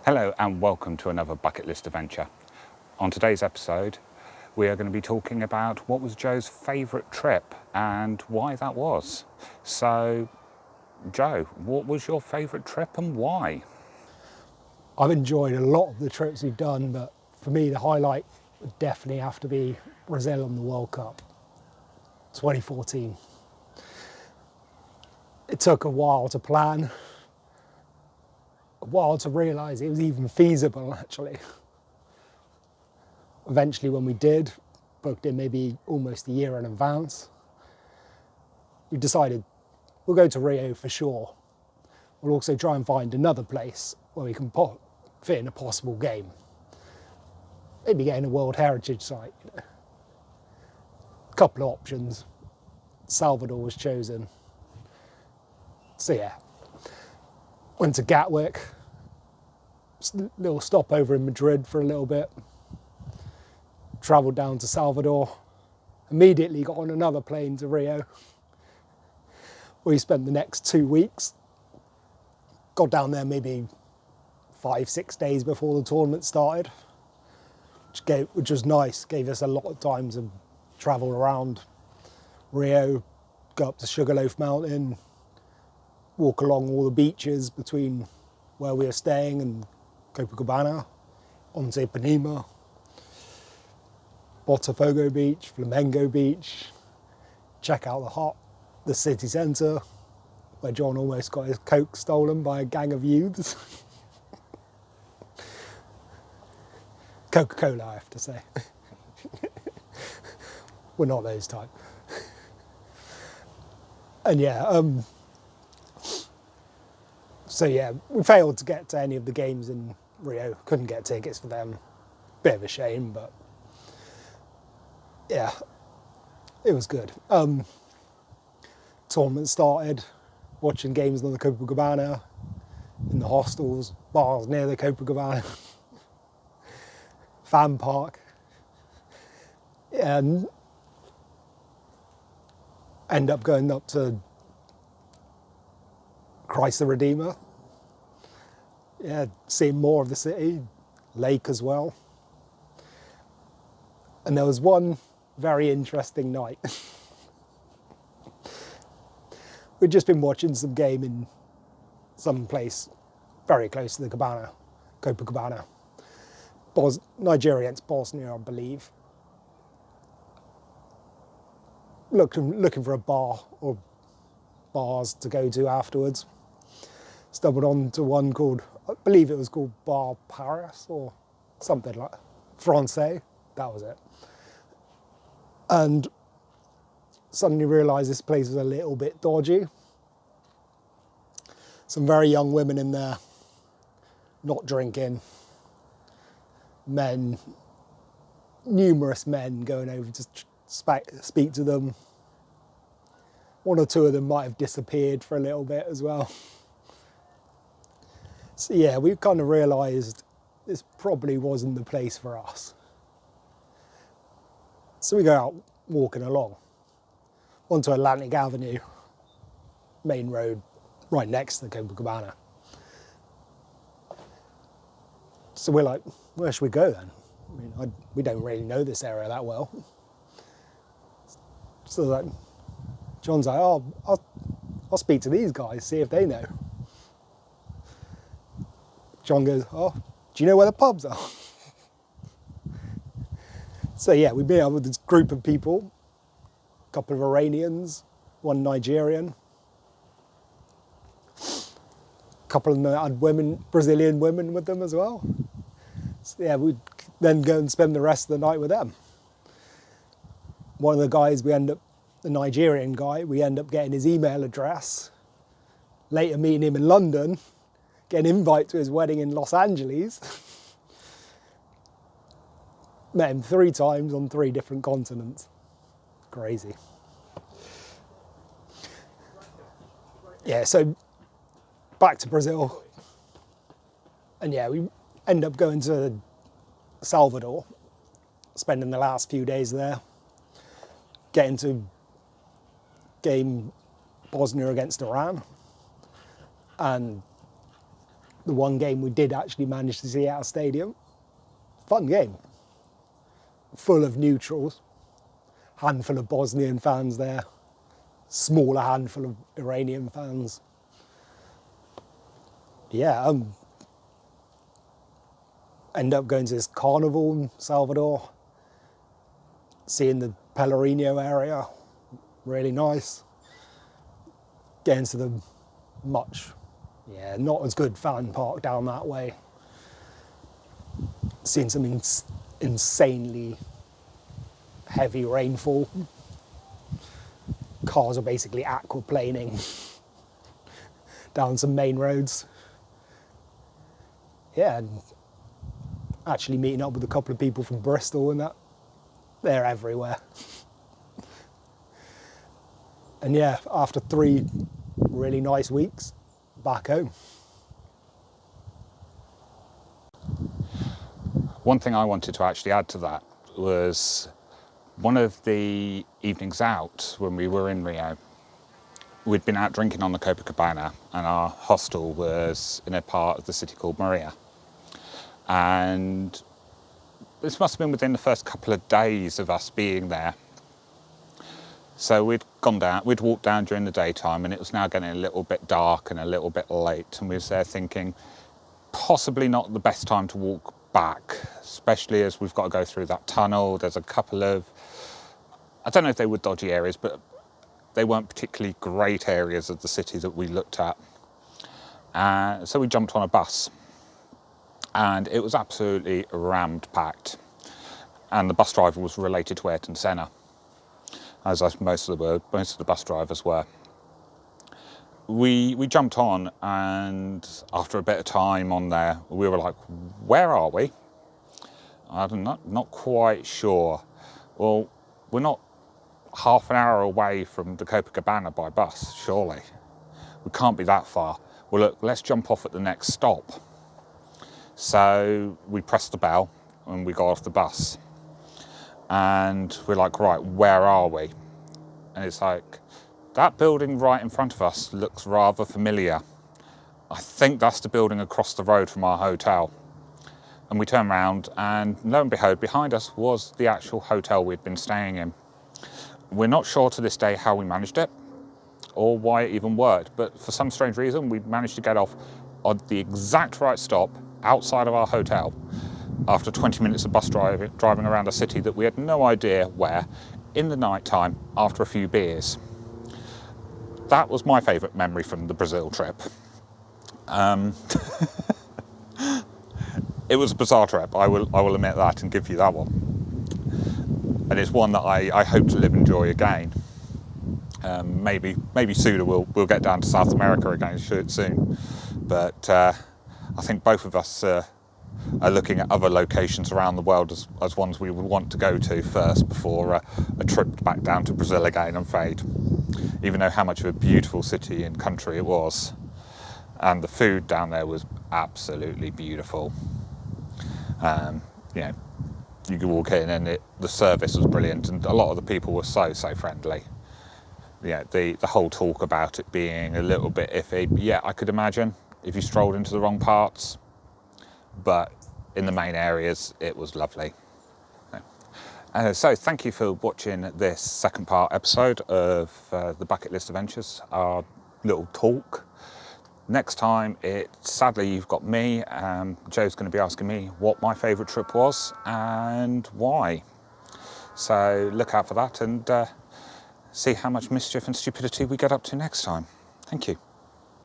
Hello and welcome to another bucket list adventure. On today's episode, we are going to be talking about what was Joe's favourite trip and why that was. So, Joe, what was your favourite trip and why? I've enjoyed a lot of the trips we've done, but for me the highlight would definitely have to be Brazil and the World Cup 2014. It took a while to plan, a while to realise it was even feasible actually. Eventually when we did, booked in maybe almost a year in advance, we decided we'll go to Rio for sure. We'll also try and find another place where we can fit in a possible game. Maybe getting a World Heritage Site. A couple of options. Salvador was chosen. So yeah, went to Gatwick, little stopover in Madrid for a little bit, travelled down to Salvador, immediately got on another plane to Rio, where we spent the next 2 weeks. Got down there maybe 5-6 days before the tournament started, which was nice, gave us a lot of time to travel around Rio, go up to Sugarloaf Mountain, walk along all the beaches between where we were staying and Copacabana, onto Ipanema, Botafogo Beach, Flamengo Beach, check out the city centre, where John almost got his Coke stolen by a gang of youths. Coca-Cola, I have to say. We're not those type. And yeah, so yeah, we failed to get to any of the games in Rio. Couldn't get tickets for them. Bit of a shame, but yeah, it was good. Tournament started, watching games on the Copacabana, in the hostels, bars near the Copacabana, fan park, and end up going up to Christ the Redeemer. Yeah, seeing more of the city, lake as well. And there was one very interesting night. We'd just been watching some game in some place very close to the Copacabana. Nigeria against Bosnia, I believe. Looking for a bar or bars to go to afterwards. Stumbled onto one called, I believe it was called Bar Paris or something like that. Francais, that was it. And suddenly realised this place was a little bit dodgy. Some very young women in there, not drinking. Men, numerous men going over to speak to them. One or two of them might have disappeared for a little bit as well. So yeah, we kind of realised this probably wasn't the place for us. So we go out walking along onto Atlantic Avenue, main road, right next to the Copacabana. So we're like, where should we go then? I mean, we don't really know this area that well. So like, John's like, oh, I'll speak to these guys, see if they know. John goes, oh, do you know where the pubs are? So yeah, we've been out with this group of people, a couple of Iranians, one Nigerian, a couple of had women, Brazilian women with them as well. So yeah, we'd then go and spend the rest of the night with them. One of the guys the Nigerian guy, we end up getting his email address, later meeting him in London, get an invite to his wedding in Los Angeles. Met him 3 times on 3 different continents. Crazy. Yeah, so back to Brazil. And yeah, we end up going to Salvador, spending the last few days there, getting to game Bosnia against Iran, and the one game we did actually manage to see at a stadium. Fun game. Full of neutrals. Handful of Bosnian fans there. Smaller handful of Iranian fans. Yeah, end up going to this carnival in Salvador. Seeing the Pelourinho area. Really nice. Getting to the not as good fan park down that way. Seeing some insanely heavy rainfall. Cars are basically aquaplaning down some main roads. Yeah, and actually meeting up with a couple of people from Bristol and that. They're everywhere. And yeah, after 3 really nice weeks, back home. One thing I wanted to actually add to that was one of the evenings out when we were in Rio, we'd been out drinking on the Copacabana and our hostel was in a part of the city called Maria. And this must have been within the first couple of days of us being there. So we'd walked down during the daytime and it was now getting a little bit dark and a little bit late, and we was there thinking possibly not the best time to walk back, especially as we've got to go through that tunnel. There's a couple of, I don't know if they were dodgy areas, but they weren't particularly great areas of the city that we looked at. So we jumped on a bus and it was absolutely rammed packed, and the bus driver was related to Ayrton Senna, as most of the bus drivers were. We jumped on, and after a bit of time on there, we were like, where are we? I'm not quite sure. Well, we're not half an hour away from the Copacabana by bus, surely. We can't be that far. Well, look, let's jump off at the next stop. So we pressed the bell and we got off the bus. And we're like, right, where are we? And it's like, that building right in front of us looks rather familiar. I think that's the building across the road from our hotel. And we turned around and lo and behold, behind us was the actual hotel we'd been staying in. We're not sure to this day how we managed it or why it even worked, but for some strange reason, we managed to get off on the exact right stop outside of our hotel after 20 minutes of bus driving around a city that we had no idea where, in the night time after a few beers. That was my favourite memory from the Brazil trip. It was a bizarre trip, I will admit that and give you that one. And it's one that I hope to live and enjoy again. Maybe sooner we'll get down to South America again soon. But I think both of us are looking at other locations around the world as ones we would want to go to first before a trip back down to Brazil again, I'm afraid. Even though how much of a beautiful city and country it was. And the food down there was absolutely beautiful. You could walk in and the service was brilliant, and a lot of the people were so friendly. Yeah, the whole talk about it being a little bit iffy, yeah, I could imagine if you strolled into the wrong parts, but in the main areas it was lovely. So thank you for watching this second part episode of the Bucket List Adventures, our little talk. Next time, sadly you've got me. Joe's going to be asking me what my favourite trip was and why. So look out for that and see how much mischief and stupidity we get up to next time. Thank you.